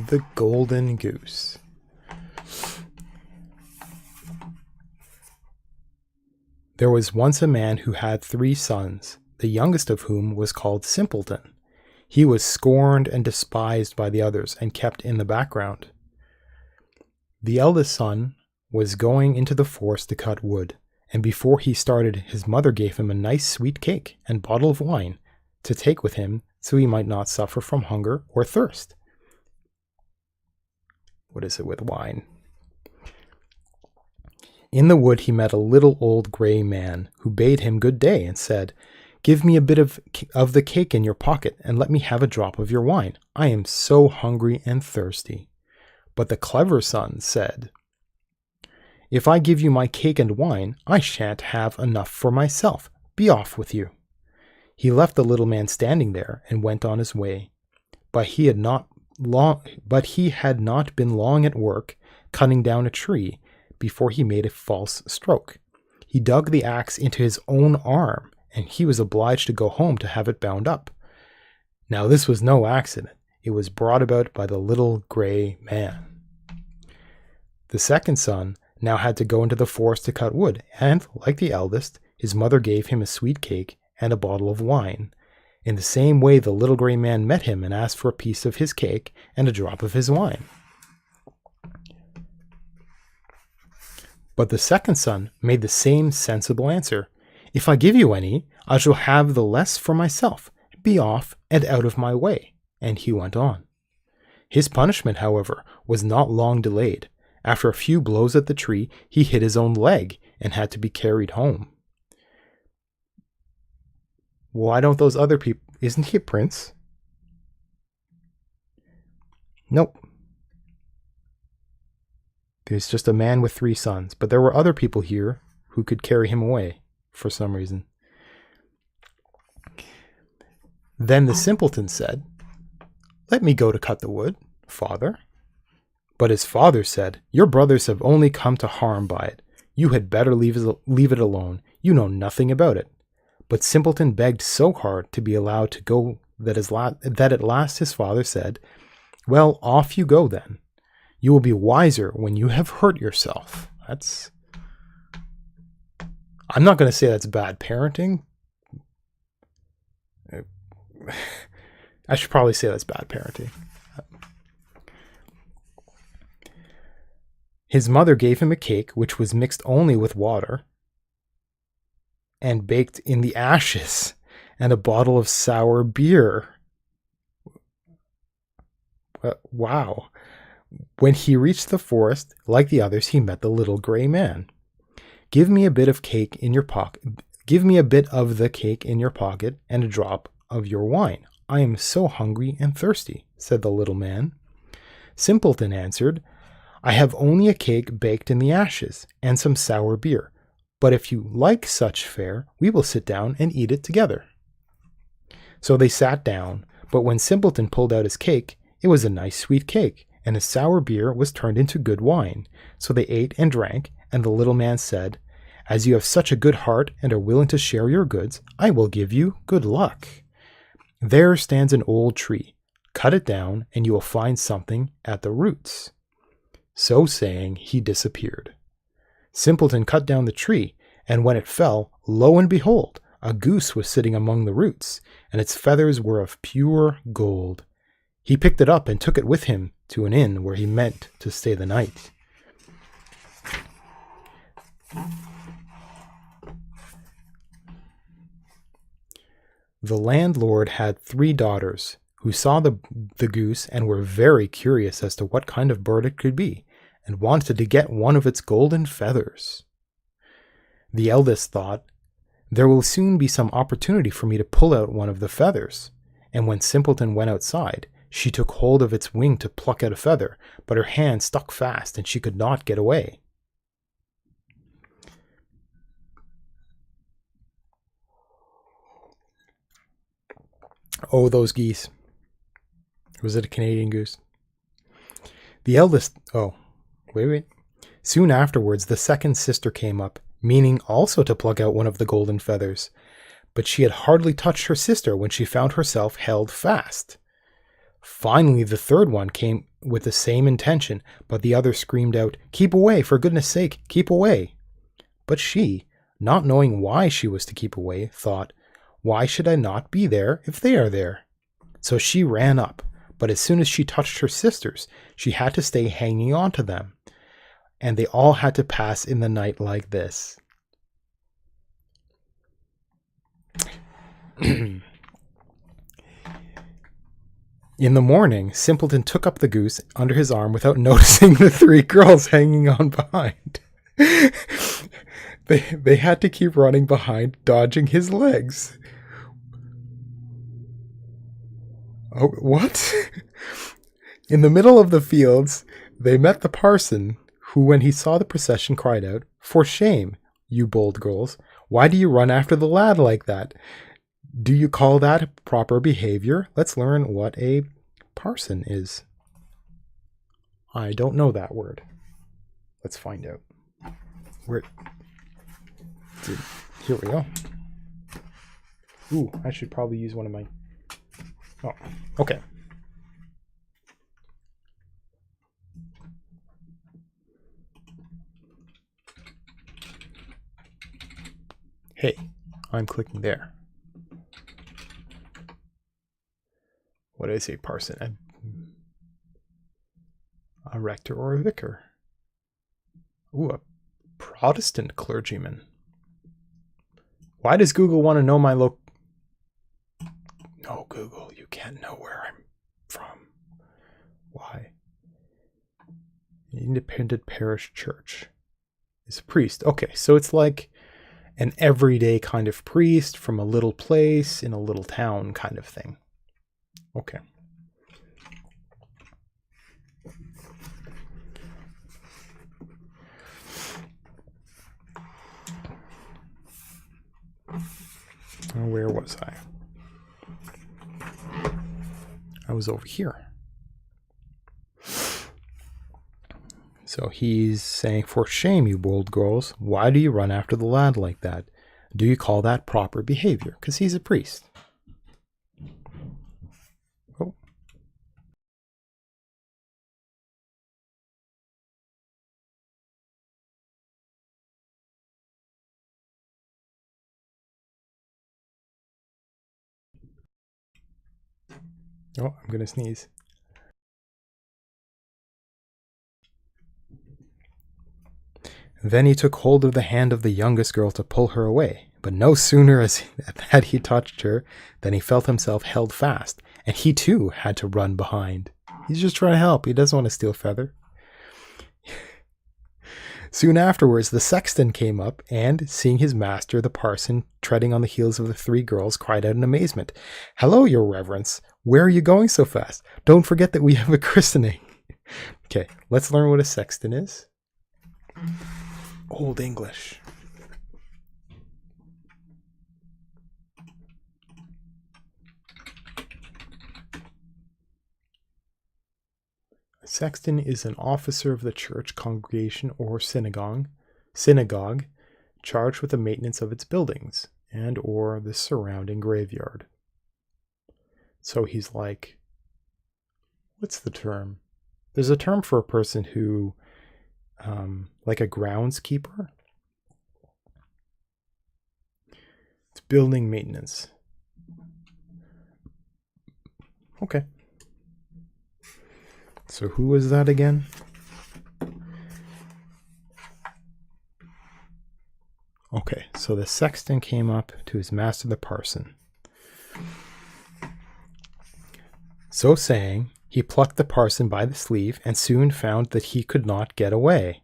The Golden Goose. There was once a man who had 3 sons, the youngest of whom was called Simpleton. He was scorned and despised by the others and kept in the background. The eldest son was going into the forest to cut wood, and before he started, his mother gave him a nice sweet cake and bottle of wine to take with him so he might not suffer from hunger or thirst. What is it with wine? In the wood he met a little old gray man who bade him good day and said, "Give me a bit of the cake in your pocket and let me have a drop of your wine. I am so hungry and thirsty." But the clever son said, "If I give you my cake and wine, I shan't have enough for myself. Be off with you." He left the little man standing there and went on his way. But he had not been long at work cutting down a tree before he made a false stroke. He dug the axe into his own arm, and he was obliged to go home to have it bound up. Now this was no accident. It was brought about by the little gray man. The second son now had to go into the forest to cut wood, and, like the eldest, his mother gave him a sweet cake and a bottle of wine. In the same way, the little gray man met him and asked for a piece of his cake and a drop of his wine. But the second son made the same sensible answer. "If I give you any, I shall have the less for myself. Be off and out of my way." And he went on. His punishment, however, was not long delayed. After a few blows at the tree, he hit his own leg and had to be carried home. Why don't those other people... Isn't he a prince? Nope. There's just a man with 3 sons, but there were other people here who could carry him away for some reason. Then the simpleton said, "Let me go to cut the wood, father." But his father said, "Your brothers have only come to harm by it. You had better leave it alone. You know nothing about it." But Simpleton begged so hard to be allowed to go that at last his father said, "Well, off you go then. You will be wiser when you have hurt yourself." I'm not going to say that's bad parenting. I should probably say that's bad parenting. His mother gave him a cake which was mixed only with water and baked in the ashes, and a bottle of sour beer. Wow. When he reached the forest, like the others, he met the little gray man. Give me a bit of the cake in your pocket and a drop of your wine. I am so hungry and thirsty," said the little man. Simpleton answered, "I have only a cake baked in the ashes and some sour beer. But if you like such fare, we will sit down and eat it together." So they sat down, but when Simpleton pulled out his cake, it was a nice sweet cake, and his sour beer was turned into good wine. So they ate and drank, and the little man said, "As you have such a good heart and are willing to share your goods, I will give you good luck. There stands an old tree. Cut it down, and you will find something at the roots." So saying, he disappeared. Simpleton cut down the tree, and when it fell, lo and behold, a goose was sitting among the roots, and its feathers were of pure gold. He picked it up and took it with him to an inn where he meant to stay the night. The landlord had 3 daughters who saw the goose and were very curious as to what kind of bird it could be, and wanted to get one of its golden feathers. The eldest thought, "There will soon be some opportunity for me to pull out one of the feathers." And when Simpleton went outside, she took hold of its wing to pluck out a feather, but her hand stuck fast and she could not get away. Oh, those geese. Was it a Canadian goose? The eldest... Oh, wait. Soon afterwards, the second sister came up, meaning also to pluck out one of the golden feathers. But she had hardly touched her sister when she found herself held fast. Finally, the third one came with the same intention, but the other screamed out, "Keep away, for goodness sake, keep away." But she, not knowing why she was to keep away, thought, "Why should I not be there if they are there?" So she ran up, but as soon as she touched her sisters, she had to stay hanging on to them, and they all had to pass in the night like this. In the morning, Simpleton took up the goose under his arm without noticing the three girls hanging on behind. They had to keep running behind, dodging his legs. Oh, what? In the middle of the fields, they met the parson, who, when he saw the procession, cried out, "For shame, you bold girls! Why do you run after the lad like that? Do you call that proper behavior?" Let's learn what a parson is. I don't know that word. Let's find out. Here we go. Ooh, I should probably use one of my... Oh, okay. Hey, I'm clicking there. What did I say, parson? A rector or a vicar? Ooh, a Protestant clergyman. Why does Google want to know my No, Google, you can't know where I'm from. Why? Independent parish church. Is a priest. Okay, so it's like an everyday kind of priest from a little place in a little town kind of thing. Okay. Where was I? I was over here. So he's saying, "For shame, you bold girls. Why do you run after the lad like that? Do you call that proper behavior?" Because he's a priest. Oh. Oh, I'm going to sneeze. Then he took hold of the hand of the youngest girl to pull her away. But no sooner had he touched her than he felt himself held fast, and he too had to run behind. He's just trying to help. He doesn't want to steal feather. Soon afterwards, the sexton came up, and, seeing his master, the parson, treading on the heels of the three girls, cried out in amazement, "Hello, your reverence! Where are you going so fast? Don't forget that we have a christening." Okay, let's learn what a sexton is. Old English. A sexton is an officer of the church, congregation, or synagogue, charged with the maintenance of its buildings and or the surrounding graveyard. So he's like, what's the term? There's a term for a person who, like a groundskeeper. It's building maintenance. Okay. So who was that again? Okay, so the sexton came up to his master the parson. So saying, he plucked the parson by the sleeve and soon found that he could not get away.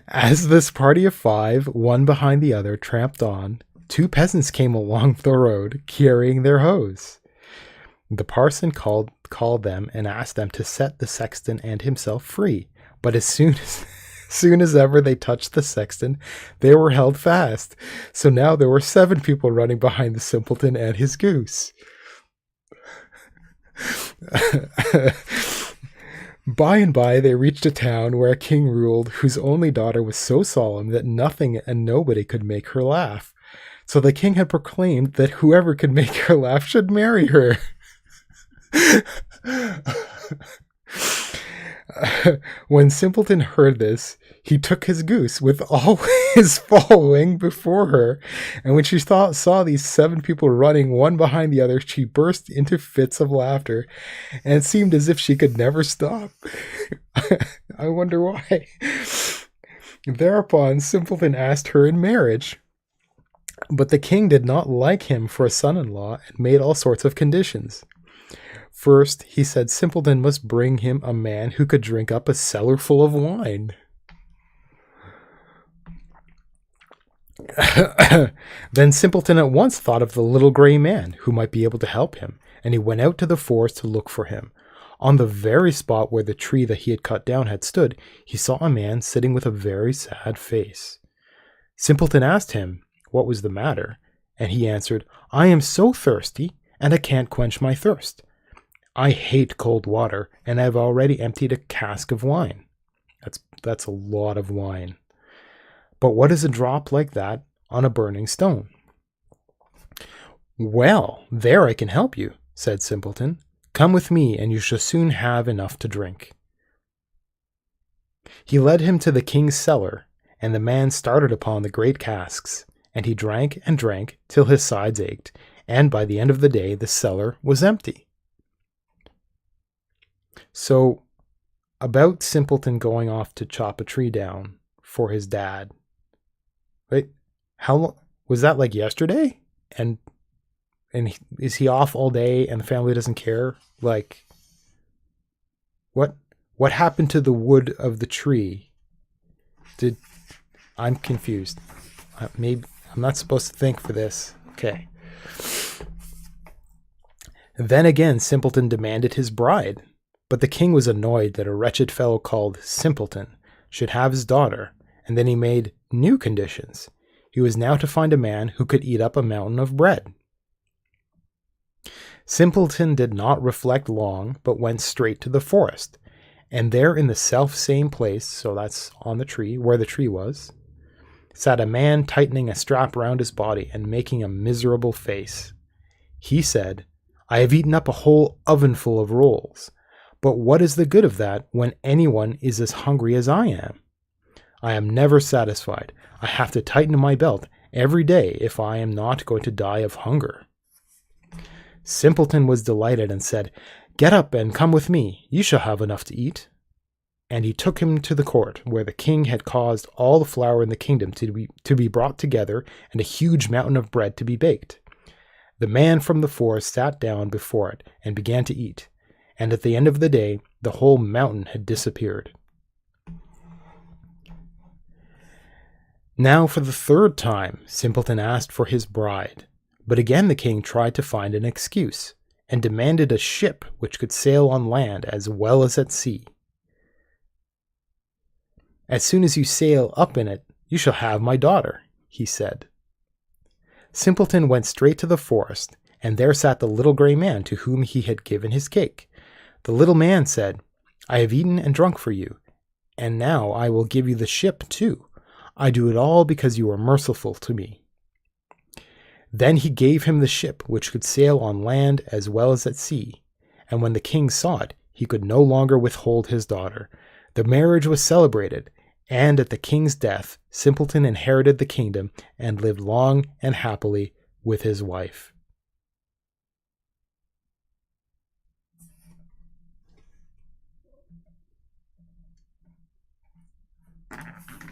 As this party of five, one behind the other, tramped on, two peasants came along the road carrying their hoes. The parson called them and asked them to set the sexton and himself free. But as soon as ever they touched the sexton, they were held fast. So now there were 7 people running behind the simpleton and his goose. By and by they reached a town where a king ruled, whose only daughter was so solemn that nothing and nobody could make her laugh. So the king had proclaimed that whoever could make her laugh should marry her. When Simpleton heard this, he took his goose with all his following before her, and when she saw these 7 people running one behind the other, she burst into fits of laughter, and it seemed as if she could never stop. I wonder why. Thereupon, Simpleton asked her in marriage, but the king did not like him for a son-in-law and made all sorts of conditions. First, he said Simpleton must bring him a man who could drink up a cellar full of wine. Then Simpleton at once thought of the little gray man who might be able to help him, and he went out to the forest to look for him. On the very spot where the tree that he had cut down had stood, he saw a man sitting with a very sad face. Simpleton asked him what was the matter, and he answered, "I am so thirsty, and I can't quench my thirst. I hate cold water, and I've already emptied a cask of wine." That's a lot of wine. "But what is a drop like that on a burning stone?" "Well, there I can help you," said Simpleton. "Come with me, and you shall soon have enough to drink." He led him to the king's cellar, and the man started upon the great casks, and he drank and drank till his sides ached, and by the end of the day the cellar was empty. So, about Simpleton going off to chop a tree down for his dad. Wait, how long was that? Like yesterday? And is he off all day and the family doesn't care? Like, what happened to the wood of the tree? I'm confused. Maybe I'm not supposed to think for this. Okay. Then again, Simpleton demanded his bride. But the king was annoyed that a wretched fellow called Simpleton should have his daughter, and then he made new conditions. He was now to find a man who could eat up a mountain of bread. Simpleton did not reflect long, but went straight to the forest, and there in the self-same place, so that's on the tree, where the tree was, sat a man tightening a strap round his body and making a miserable face. He said, "I have eaten up a whole ovenful of rolls. But what is the good of that when anyone is as hungry as I am? I am never satisfied. I have to tighten my belt every day if I am not going to die of hunger." Simpleton was delighted and said, "Get up and come with me. You shall have enough to eat." And he took him to the court, where the king had caused all the flour in the kingdom to be brought together and a huge mountain of bread to be baked. The man from the forest sat down before it and began to eat. And at the end of the day, the whole mountain had disappeared. Now for the 3rd time, Simpleton asked for his bride, but again the king tried to find an excuse, and demanded a ship which could sail on land as well as at sea. "As soon as you sail up in it, you shall have my daughter," he said. Simpleton went straight to the forest, and there sat the little gray man to whom he had given his cake. The little man said, "I have eaten and drunk for you, and now I will give you the ship too. I do it all because you are merciful to me." Then he gave him the ship which could sail on land as well as at sea, and when the king saw it, he could no longer withhold his daughter. The marriage was celebrated, and at the king's death, Simpleton inherited the kingdom and lived long and happily with his wife.